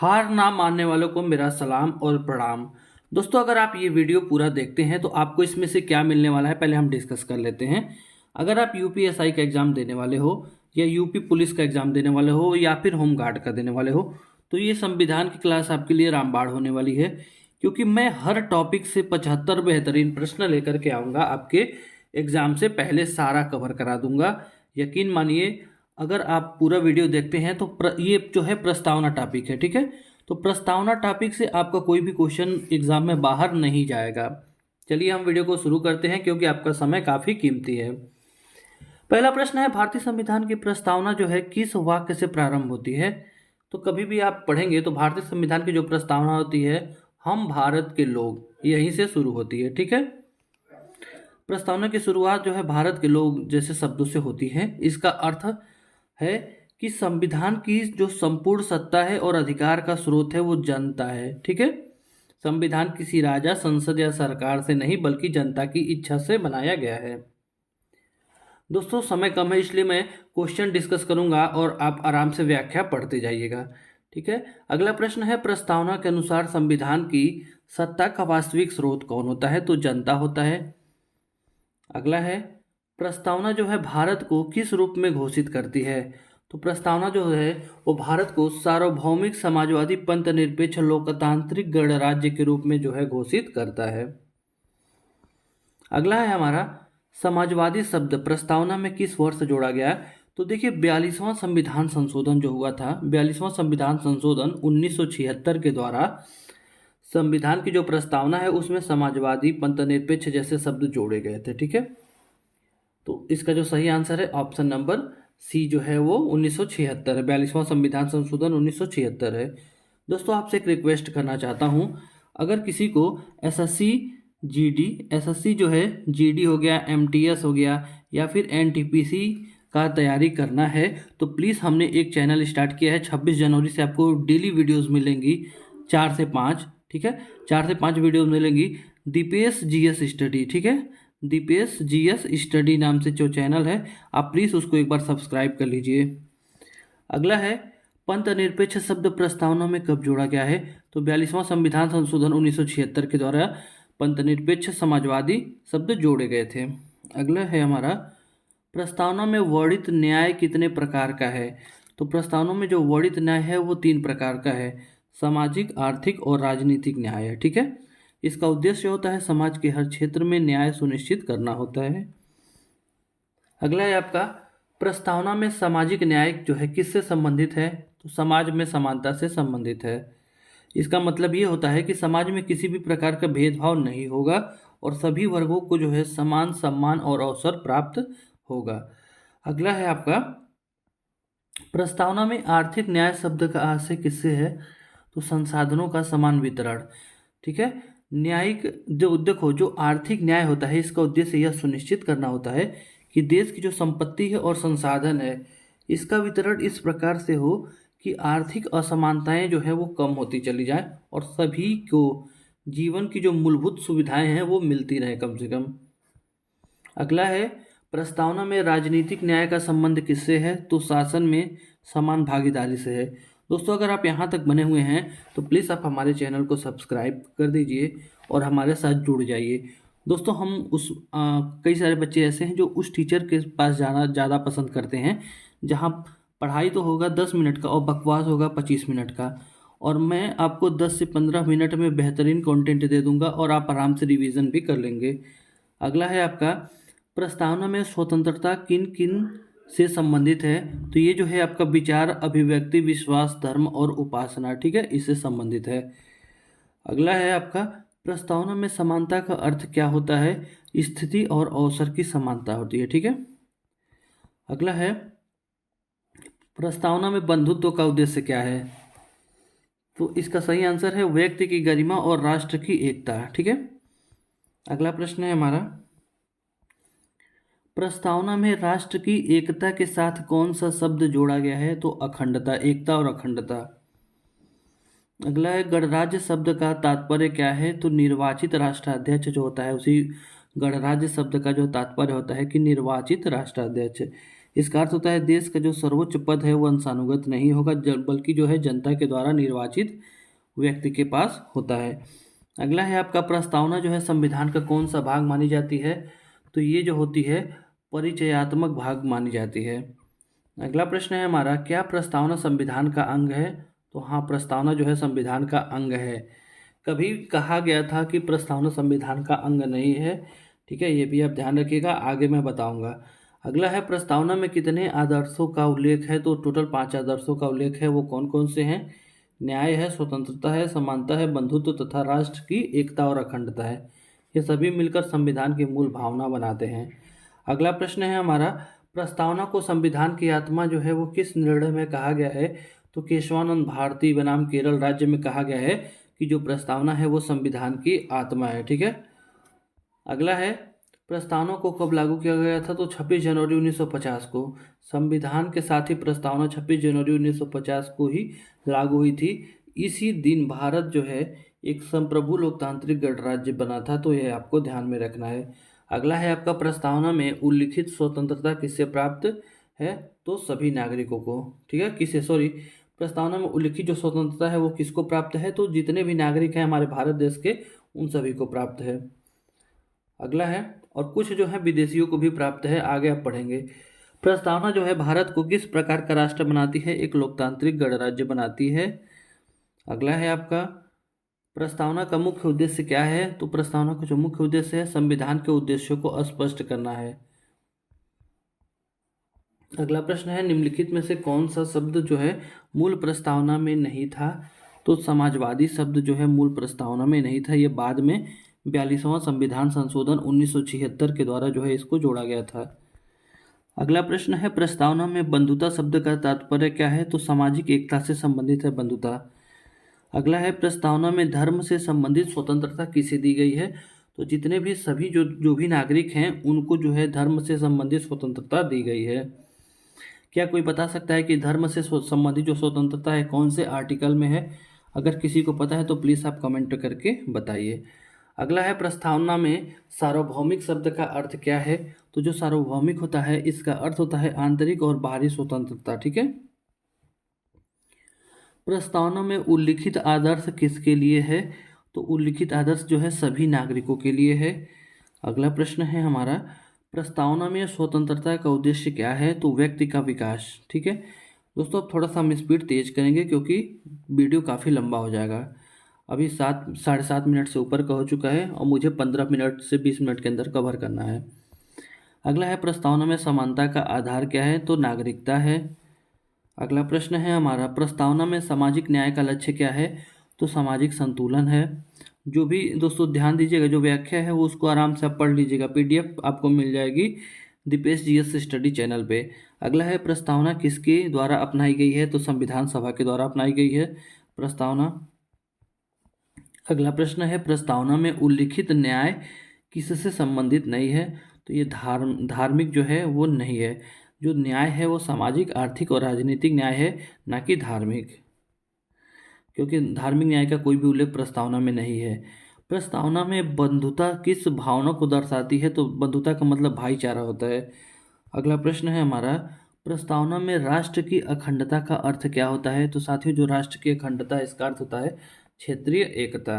हार ना मानने वालों को मेरा सलाम और प्रणाम। दोस्तों, अगर आप ये वीडियो पूरा देखते हैं तो आपको इसमें से क्या मिलने वाला है, पहले हम डिस्कस कर लेते हैं। अगर आप यूपीएसआई का एग्ज़ाम देने वाले हो या यूपी पुलिस का एग्ज़ाम देने वाले हो या फिर होम गार्ड का देने वाले हो, तो ये संविधान की क्लास आपके लिए रामबाण होने वाली है, क्योंकि मैं हर टॉपिक से 75 बेहतरीन प्रश्न लेकर के आऊँगा। आपके एग्ज़ाम से पहले सारा कवर करा दूंगा। यकीन मानिए, अगर आप पूरा वीडियो देखते हैं तो ये जो है प्रस्तावना टॉपिक है, ठीक है। तो प्रस्तावना टॉपिक से आपका कोई भी क्वेश्चन एग्जाम में बाहर नहीं जाएगा। चलिए हम वीडियो को शुरू करते हैं, क्योंकि आपका समय काफ़ी कीमती है। पहला प्रश्न है, भारतीय संविधान की प्रस्तावना जो है किस वाक्य से प्रारंभ होती है। तो कभी भी आप पढ़ेंगे तो भारतीय संविधान की जो प्रस्तावना होती है, हम भारत के लोग, यहीं से शुरू होती है, ठीक है। प्रस्तावना की शुरुआत जो है भारत के लोग जैसे शब्दों से होती है। इसका अर्थ है कि संविधान की जो संपूर्ण सत्ता है और अधिकार का स्रोत है वो जनता है, ठीक है। संविधान किसी राजा, संसद या सरकार से नहीं बल्कि जनता की इच्छा से बनाया गया है। दोस्तों, समय कम है इसलिए मैं क्वेश्चन डिस्कस करूंगा और आप आराम से व्याख्या पढ़ते जाइएगा, ठीक है। अगला प्रश्न है, प्रस्तावना के अनुसार संविधान की सत्ता का वास्तविक स्रोत कौन होता है। तो जनता होता है। अगला है, प्रस्तावना जो है भारत को किस रूप में घोषित करती है। तो प्रस्तावना जो है वो भारत को सार्वभौमिक समाजवादी पंथ निरपेक्ष लोकतांत्रिक गणराज्य के रूप में जो है घोषित करता है। अगला है हमारा, समाजवादी शब्द प्रस्तावना में किस वर्ष जोड़ा गया। तो देखिए, 42वां संविधान संशोधन जो हुआ था, 42वां संविधान संशोधन 1976 के द्वारा संविधान की जो प्रस्तावना है उसमें समाजवादी पंथ निरपेक्ष जैसे शब्द जोड़े गए थे, ठीक है। तो इसका जो सही आंसर है ऑप्शन नंबर सी जो है वो 1976 है। 42वां संविधान संशोधन 1976 है। दोस्तों, आपसे एक रिक्वेस्ट करना चाहता हूँ, अगर किसी को एसएससी जीडी, एसएससी जो है जीडी हो गया, एमटीएस हो गया या फिर एनटीपीसी का तैयारी करना है, तो प्लीज़ हमने एक चैनल स्टार्ट किया है। 26 जनवरी से आपको डेली वीडियोस मिलेंगी 4 से 5, ठीक है। 4 से 5 वीडियोस मिलेंगी। दीपेश जीएस स्टडी, ठीक है। दीपेश जीएस स्टडी नाम से जो चैनल है, आप प्लीज़ उसको एक बार सब्सक्राइब कर लीजिए। अगला है, पंथ निरपेक्ष शब्द प्रस्तावना में कब जोड़ा गया है। तो 42वां संविधान संशोधन 1976 के द्वारा पंथ निरपेक्ष समाजवादी शब्द जोड़े गए थे। अगला है हमारा, प्रस्तावना में वर्णित न्याय कितने प्रकार का है। तो प्रस्तावना में जो वर्णित न्याय है वो 3 प्रकार का है, सामाजिक, आर्थिक और राजनीतिक न्याय है, ठीक है। इसका उद्देश्य होता है समाज के हर क्षेत्र में न्याय सुनिश्चित करना होता है। अगला है आपका, प्रस्तावना में सामाजिक न्याय जो है किससे संबंधित है। तो समाज में समानता से संबंधित है। इसका मतलब ये होता है कि समाज में किसी भी प्रकार का भेदभाव नहीं होगा और सभी वर्गों को जो है समान सम्मान और अवसर प्राप्त होगा। अगला है आपका, प्रस्तावना में आर्थिक न्याय शब्द का आशय किससे है। तो संसाधनों का समान वितरण, ठीक है। न्यायिक जो देखो, जो आर्थिक न्याय होता है इसका उद्देश्य यह सुनिश्चित करना होता है कि देश की जो संपत्ति है और संसाधन है इसका वितरण इस प्रकार से हो कि आर्थिक असमानताएं जो है वो कम होती चली जाए और सभी को जीवन की जो मूलभूत सुविधाएं हैं वो मिलती रहे कम से कम। अगला है, प्रस्तावना में राजनीतिक न्याय का संबंध किससे है। तो शासन में समान भागीदारी से है। दोस्तों, अगर आप यहाँ तक बने हुए हैं तो प्लीज़ आप हमारे चैनल को सब्सक्राइब कर दीजिए और हमारे साथ जुड़ जाइए। दोस्तों, हम कई सारे बच्चे ऐसे हैं जो उस टीचर के पास जाना ज़्यादा पसंद करते हैं जहाँ पढ़ाई तो होगा 10 मिनट का और बकवास होगा 25 मिनट का, और मैं आपको 10 से 15 मिनट में बेहतरीन कंटेंट दे दूंगा और आप आराम से रिवीजन भी कर लेंगे। अगला है आपका, प्रस्तावना में स्वतंत्रता किन किन से संबंधित है। तो ये जो है आपका विचार, अभिव्यक्ति, विश्वास, धर्म और उपासना, ठीक है, इससे संबंधित है। अगला है आपका, प्रस्तावना में समानता का अर्थ क्या होता है। स्थिति और अवसर की समानता होती है, ठीक है। अगला है, प्रस्तावना में बंधुत्व का उद्देश्य क्या है। तो इसका सही आंसर है व्यक्ति की गरिमा और राष्ट्र की एकता, ठीक है। अगला प्रश्न है हमारा, प्रस्तावना में राष्ट्र की एकता के साथ कौन सा शब्द जोड़ा गया है। तो अखंडता, एकता और अखंडता। अगला है, गणराज्य शब्द का तात्पर्य क्या है। तो निर्वाचित राष्ट्राध्यक्ष जो होता है, उसी गणराज्य शब्द का जो तात्पर्य होता है कि निर्वाचित राष्ट्राध्यक्ष। इसका अर्थ होता है देश का जो सर्वोच्च पद है वो वंशानुगत नहीं होगा, बल्कि जो है जनता के द्वारा निर्वाचित व्यक्ति के पास होता है। अगला है आपका प्रस्तावना जो है संविधान का कौन सा भाग मानी जाती है, तो ये जो होती है परिचयात्मक भाग मानी जाती है। अगला प्रश्न है हमारा, क्या प्रस्तावना संविधान का अंग है, तो हाँ, प्रस्तावना जो है संविधान का अंग है। कभी कहा गया था कि प्रस्तावना संविधान का अंग नहीं है, ठीक है, ये भी आप ध्यान रखिएगा, आगे मैं बताऊंगा। अगला है प्रस्तावना में कितने आदर्शों का उल्लेख है, तो टोटल 5 आदर्शों का उल्लेख है। वो कौन कौन से हैं? न्याय है, स्वतंत्रता है, समानता है, बंधुत्व तथा राष्ट्र की एकता और अखंडता है। ये सभी मिलकर संविधान की मूल भावना बनाते हैं। अगला प्रश्न है हमारा, प्रस्तावना को संविधान की आत्मा जो है वो किस निर्णय में कहा गया है, तो केशवानंद भारती बनाम केरल राज्य में कहा गया है कि जो प्रस्तावना है वो संविधान की आत्मा है, ठीक है। अगला है, प्रस्तावना को कब लागू किया गया था, तो 26 जनवरी 1950 को। संविधान के साथ ही प्रस्तावना 26 जनवरी 1950 को ही लागू हुई थी। इसी दिन भारत जो है एक संप्रभु लोकतांत्रिक गणराज्य बना था, तो यह आपको ध्यान में रखना है। अगला है आपका, प्रस्तावना में उल्लिखित स्वतंत्रता किससे प्राप्त है, तो सभी नागरिकों को, ठीक है, किसे, सॉरी, प्रस्तावना में उल्लिखित जो स्वतंत्रता है वो किसको प्राप्त है, तो जितने भी नागरिक हैं हमारे भारत देश के उन सभी को प्राप्त है। अगला है, और कुछ जो है विदेशियों को भी प्राप्त है, आगे आप पढ़ेंगे। प्रस्तावना जो है भारत को किस प्रकार का राष्ट्र बनाती है, एक लोकतांत्रिक गणराज्य बनाती है। अगला है आपका, प्रस्तावना का मुख्य उद्देश्य क्या है, तो प्रस्तावना का जो मुख्य उद्देश्य है संविधान के उद्देश्यों को स्पष्ट करना है। अगला प्रश्न है, निम्नलिखित में से कौन सा शब्द जो है मूल प्रस्तावना में नहीं था, तो समाजवादी शब्द जो है मूल प्रस्तावना में नहीं था, ये बाद में 42वां संविधान संशोधन 1976 के द्वारा जो है इसको जोड़ा गया था। अगला प्रश्न है, प्रस्तावना में बंधुता शब्द का तात्पर्य क्या है, तो सामाजिक एकता से संबंधित है बंधुता। अगला है, प्रस्तावना में धर्म से संबंधित स्वतंत्रता किसे दी गई है, तो जितने भी सभी जो जो भी नागरिक हैं उनको जो है धर्म से संबंधित स्वतंत्रता दी गई है। क्या कोई बता सकता है कि धर्म से संबंधित जो स्वतंत्रता है कौन से आर्टिकल में है? अगर किसी को पता है तो प्लीज़ आप कमेंट करके बताइए। अगला है, प्रस्तावना में सार्वभौमिक शब्द का अर्थ क्या है, तो जो सार्वभौमिक होता है इसका अर्थ होता है आंतरिक और बाहरी स्वतंत्रता, ठीक है। प्रस्तावना में उल्लिखित आदर्श किसके लिए है, तो उल्लिखित आदर्श जो है सभी नागरिकों के लिए है। अगला प्रश्न है हमारा, प्रस्तावना में स्वतंत्रता का उद्देश्य क्या है, तो व्यक्ति का विकास, ठीक है। दोस्तों अब थोड़ा सा हम स्पीड तेज करेंगे क्योंकि वीडियो काफ़ी लंबा हो जाएगा। अभी 7 साढ़े 7 मिनट से ऊपर का हो चुका है और मुझे 15 मिनट से 20 मिनट के अंदर कवर करना है। अगला है, प्रस्तावना में समानता का आधार क्या है, तो नागरिकता है। अगला प्रश्न है हमारा, प्रस्तावना में सामाजिक न्याय का लक्ष्य क्या है, तो सामाजिक संतुलन है। जो भी दोस्तों ध्यान दीजिएगा, जो व्याख्या है वो उसको आराम से आप पढ़ लीजिएगा, पीडीएफ आपको मिल जाएगी दीपेश जीएस स्टडी चैनल पे। अगला है, प्रस्तावना किसके द्वारा अपनाई गई है, तो संविधान सभा के द्वारा अपनाई गई है प्रस्तावना। अगला प्रश्न है, प्रस्तावना में उल्लिखित न्याय किससे संबंधित नहीं है, तो ये धार्मिक जो है वो नहीं है। जो न्याय है वो सामाजिक, आर्थिक और राजनीतिक न्याय है, ना कि धार्मिक, क्योंकि धार्मिक न्याय का कोई भी उल्लेख प्रस्तावना में नहीं है। प्रस्तावना में बंधुता किस भावना को दर्शाती है, तो बंधुता का मतलब भाईचारा होता है। अगला प्रश्न है हमारा, प्रस्तावना में राष्ट्र की अखंडता का अर्थ क्या होता है, तो साथियों जो राष्ट्र की अखंडता है इसका अर्थ होता है क्षेत्रीय एकता।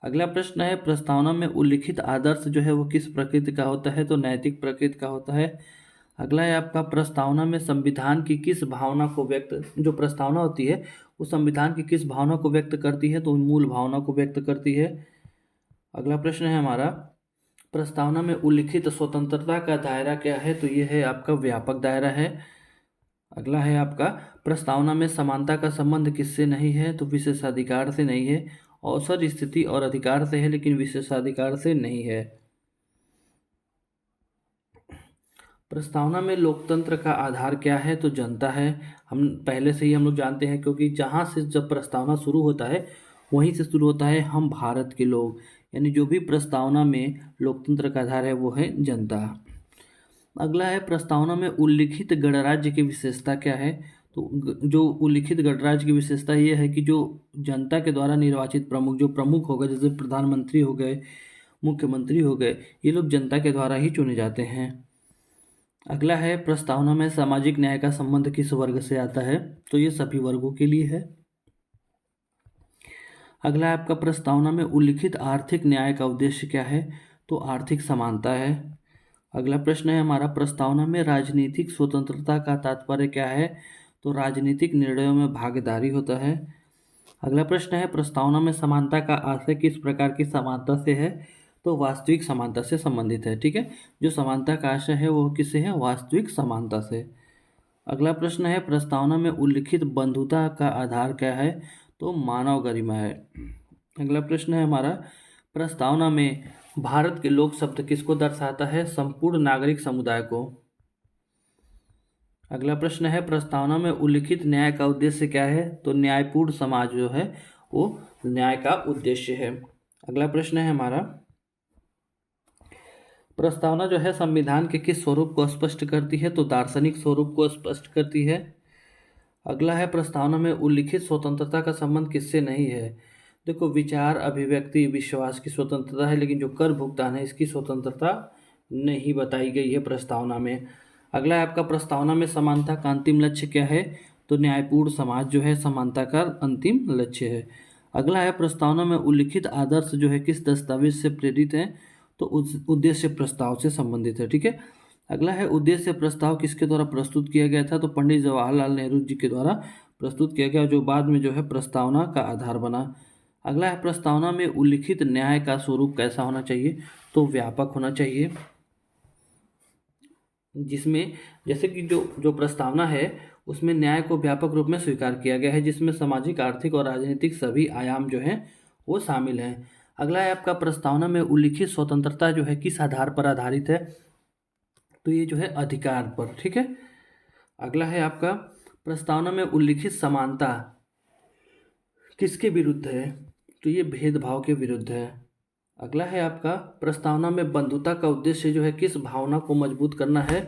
अगला प्रश्न है, प्रस्तावना में उल्लिखित आदर्श जो है वो किस प्रकृति का होता है, तो नैतिक प्रकृति का होता है। अगला है आपका, प्रस्तावना में संविधान की किस भावना को व्यक्त, जो प्रस्तावना होती है वो संविधान की किस भावना को व्यक्त करती है, तो मूल भावना को व्यक्त करती है। अगला प्रश्न है हमारा, प्रस्तावना में उल्लिखित स्वतंत्रता का दायरा क्या है, तो ये है आपका व्यापक दायरा है। अगला है आपका, प्रस्तावना में समानता का संबंध किससे नहीं है, तो विशेषाधिकार से नहीं है, अवसर स्थिति और अधिकार से है लेकिन विशेषाधिकार से नहीं है। प्रस्तावना में लोकतंत्र का आधार क्या है, तो जनता है। हम पहले से ही हम लोग जानते हैं, क्योंकि जहाँ से जब प्रस्तावना शुरू होता है वहीं से शुरू होता है हम भारत के लोग, यानी जो भी प्रस्तावना में लोकतंत्र का आधार है वो है जनता। अगला है, प्रस्तावना में उल्लिखित गणराज्य की विशेषता क्या है, तो जो उल्लिखित गणराज्य की विशेषता ये है कि जो जनता के द्वारा निर्वाचित प्रमुख, जो प्रमुख हो गए, जैसे प्रधानमंत्री हो गए, मुख्यमंत्री हो गए, ये लोग जनता के द्वारा ही चुने जाते हैं। अगला है प्रस्तावना में सामाजिक न्याय का संबंध किस वर्ग से आता है, तो ये सभी वर्गों के लिए है। अगला है आपका प्रस्तावना में उल्लिखित आर्थिक न्याय का उद्देश्य क्या है, तो आर्थिक समानता है। अगला प्रश्न है हमारा प्रस्तावना में राजनीतिक स्वतंत्रता का तात्पर्य क्या है, तो राजनीतिक निर्णयों में भागीदारी होता है। अगला प्रश्न है प्रस्तावना में समानता का आशय किस प्रकार की समानता से है, तो वास्तविक समानता से संबंधित है। ठीक है, जो समानता का आशय है वो किससे है, वास्तविक समानता से। अगला प्रश्न है प्रस्तावना में उल्लिखित बंधुता का आधार क्या है, तो मानव गरिमा है। अगला प्रश्न है हमारा प्रस्तावना में भारत के लोक शब्द किसको दर्शाता है, संपूर्ण नागरिक समुदाय को। अगला प्रश्न है प्रस्तावना में उल्लिखित न्याय का उद्देश्य क्या है, तो न्यायपूर्ण समाज जो है वो न्याय का उद्देश्य है। अगला प्रश्न है हमारा प्रस्तावना जो है संविधान के किस स्वरूप को स्पष्ट करती है, तो दार्शनिक स्वरूप को स्पष्ट करती है। अगला है प्रस्तावना में उल्लिखित स्वतंत्रता का संबंध किससे नहीं है, देखो विचार अभिव्यक्ति विश्वास की स्वतंत्रता है, लेकिन जो कर भुगतान है इसकी स्वतंत्रता नहीं बताई गई है प्रस्तावना में। अगला है आपका प्रस्तावना में समानता का अंतिम लक्ष्य क्या है, तो न्यायपूर्ण समाज जो है समानता का अंतिम लक्ष्य है। अगला है प्रस्तावना में उल्लिखित आदर्श जो है किस दस्तावेज से प्रेरित है, तो उद्देश्य प्रस्ताव से संबंधित है। ठीक है, अगला है उद्देश्य प्रस्ताव किसके द्वारा प्रस्तुत किया गया था, तो पंडित जवाहरलाल नेहरू जी के द्वारा प्रस्तुत किया गया, जो बाद में जो है प्रस्तावना का आधार बना। अगला है प्रस्तावना में उल्लिखित न्याय का स्वरूप कैसा होना चाहिए, तो व्यापक होना चाहिए, जिसमें जैसे कि जो जो प्रस्तावना है उसमें न्याय को व्यापक रूप में स्वीकार किया गया है, जिसमें सामाजिक आर्थिक और राजनीतिक सभी आयाम जो हैं वो शामिल हैं। अगला है आपका प्रस्तावना में उल्लिखित स्वतंत्रता जो है किस आधार पर आधारित है, तो ये जो है अधिकार पर। ठीक है, अगला है आपका प्रस्तावना में उल्लिखित समानता किसके विरुद्ध है, तो ये भेदभाव के विरुद्ध है। अगला है आपका प्रस्तावना में बंधुता का उद्देश्य जो है किस भावना को मजबूत करना है,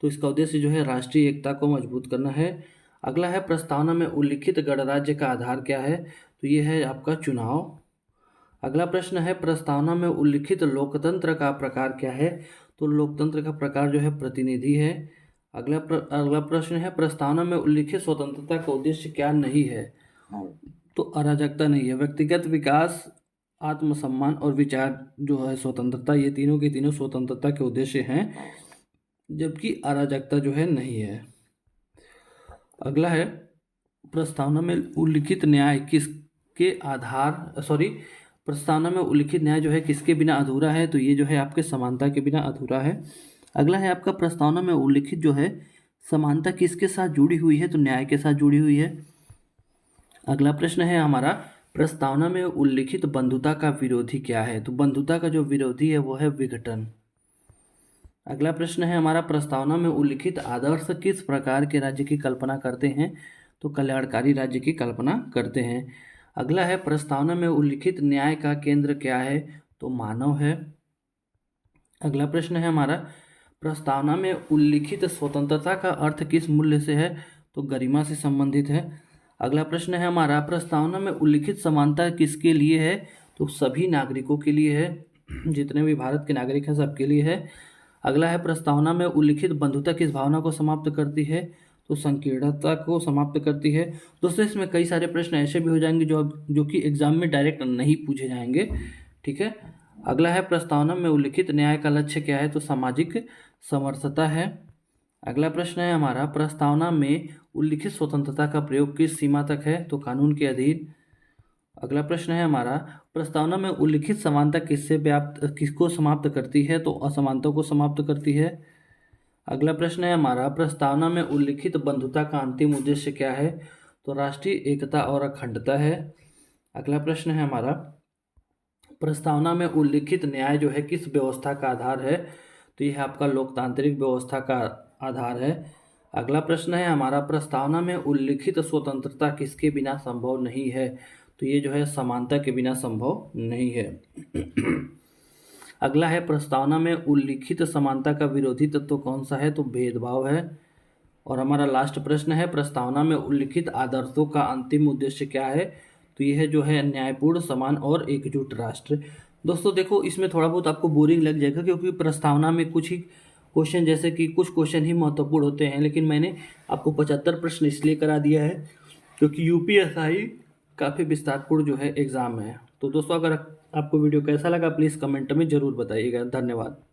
तो इसका उद्देश्य जो है राष्ट्रीय एकता को मजबूत करना है। अगला है प्रस्तावना में उल्लिखित गणराज्य का आधार क्या है, तो ये है आपका चुनाव। अगला प्रश्न है प्रस्तावना में उल्लिखित लोकतंत्र का प्रकार क्या है, तो लोकतंत्र का प्रकार जो है प्रतिनिधि है। अगला प्रश्न है प्रस्तावना में उल्लिखित स्वतंत्रता का उद्देश्य क्या नहीं है, तो अराजकता नहीं है। व्यक्तिगत विकास, आत्मसम्मान और विचार जो है स्वतंत्रता, ये तीनों के तीनों स्वतंत्रता के उद्देश्य हैं, जबकि अराजकता जो है नहीं है। अगला है प्रस्तावना में उल्लिखित न्याय किसके आधार प्रस्तावना में उल्लिखित न्याय जो है किसके बिना अधूरा है, तो ये जो है आपके समानता के बिना अधूरा है। अगला है आपका प्रस्तावना में उल्लिखित जो है समानता किसके साथ जुड़ी हुई है, तो न्याय के साथ जुड़ी हुई है। अगला प्रश्न है हमारा प्रस्तावना में उल्लिखित बंधुता का विरोधी क्या है, तो बंधुता का जो विरोधी है वो है विघटन। अगला प्रश्न है हमारा प्रस्तावना में उल्लिखित आदर्श किस प्रकार के राज्य की कल्पना करते हैं, तो कल्याणकारी राज्य की कल्पना करते हैं। अगला है प्रस्तावना में उल्लिखित न्याय का केंद्र क्या है, तो मानव है। अगला प्रश्न है हमारा प्रस्तावना में उल्लिखित स्वतंत्रता का अर्थ किस मूल्य से है, तो गरिमा से संबंधित है। अगला प्रश्न है हमारा प्रस्तावना में उल्लिखित समानता किसके लिए है, तो सभी नागरिकों के लिए है, जितने भी भारत के नागरिक हैं सबके लिए है। अगला है प्रस्तावना में उल्लिखित बंधुता किस भावना को समाप्त करती है, तो संकीर्णता को समाप्त करती है। दोस्तों इसमें कई सारे प्रश्न ऐसे भी हो जाएंगे जो कि एग्जाम में डायरेक्ट नहीं पूछे जाएंगे। ठीक है, अगला है प्रस्तावना में उल्लिखित न्याय का लक्ष्य क्या है, तो सामाजिक समरसता है। अगला प्रश्न है हमारा प्रस्तावना में उल्लिखित स्वतंत्रता का प्रयोग किस सीमा तक है, तो कानून के अधीन। अगला प्रश्न है हमारा प्रस्तावना में उल्लिखित समानता किसको समाप्त करती है, तो असमानता को समाप्त करती है। अगला प्रश्न है हमारा प्रस्तावना में उल्लिखित बंधुता का अंतिम उद्देश्य क्या है, तो राष्ट्रीय एकता और अखंडता है। अगला प्रश्न है हमारा प्रस्तावना में उल्लिखित न्याय जो है किस व्यवस्था का आधार है, तो यह आपका लोकतांत्रिक व्यवस्था का आधार है। अगला प्रश्न है हमारा प्रस्तावना में उल्लिखित स्वतंत्रता किसके बिना संभव नहीं है, तो ये जो है समानता के बिना संभव नहीं है। अगला है प्रस्तावना में उल्लिखित समानता का विरोधी तत्व कौन सा है, तो भेदभाव है। और हमारा लास्ट प्रश्न है प्रस्तावना में उल्लिखित आदर्शों का अंतिम उद्देश्य क्या है, तो यह जो है न्यायपूर्ण समान और एकजुट राष्ट्र। दोस्तों देखो इसमें थोड़ा बहुत आपको बोरिंग लग जाएगा, क्योंकि प्रस्तावना में कुछ ही क्वेश्चन जैसे कि कुछ क्वेश्चन ही महत्वपूर्ण होते हैं, लेकिन मैंने आपको 75 प्रश्न इसलिए करा दिया है क्योंकि यूपीएसआई काफ़ी विस्तारपूर्ण जो है एग्ज़ाम है। तो दोस्तों, अगर आपको वीडियो कैसा लगा प्लीज़ कमेंट में ज़रूर बताइएगा। धन्यवाद।